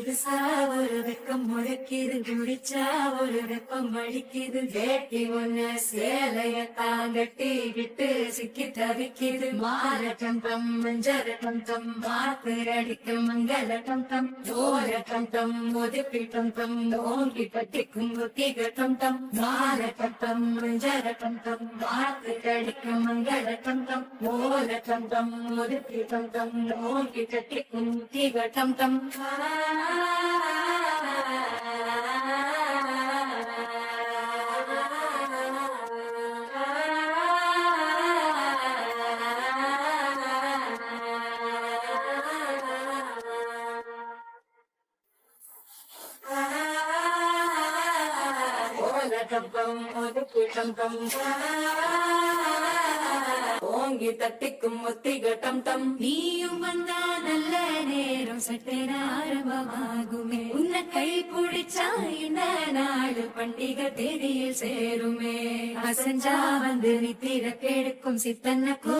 புதுசா ஒரு வெக்கம் முளைக்குது, குடிச்சா ஒரு வெப்பம் வலிக்குது. வேட்டி ஒண்ணு சேலைய தாங்கட்டிக்கிட்டு சிக்கி தவிக்குது. மாறட்டம் தம் மஞ்சரட்டம் தம் மாத்து அடிக்கும் மங்களட்டம் தம் ஓரட்டம் தம் ஒதுப்பிட்டம் தம் ஓங்கி பட்டிக்கும் புத்திகட்டம் தம் மாறட்டம் தம் மஞ்சரட்டம் தம் மாத்து அடிக்கும் மங்களட்டம் தம் ஓரட்டம் தம் ஒதுப்பிட்டம் தம் ஓங்கி பட்டிக்கும் புத்திகட்டம் தம் ஓங்கி தட்டிக்கும் ஒத்திகட்டம் தம் நீயும் வந்தா நல்ல நேரம் சட்டென ஆரம்பமாகுமே. உன்னை கை பிடிச்சா இந்த நாடு பண்டிகை தேதியில் சேருமே. அசஞ்சா வந்து நித்திர கெடுக்கும் சித்தன்ன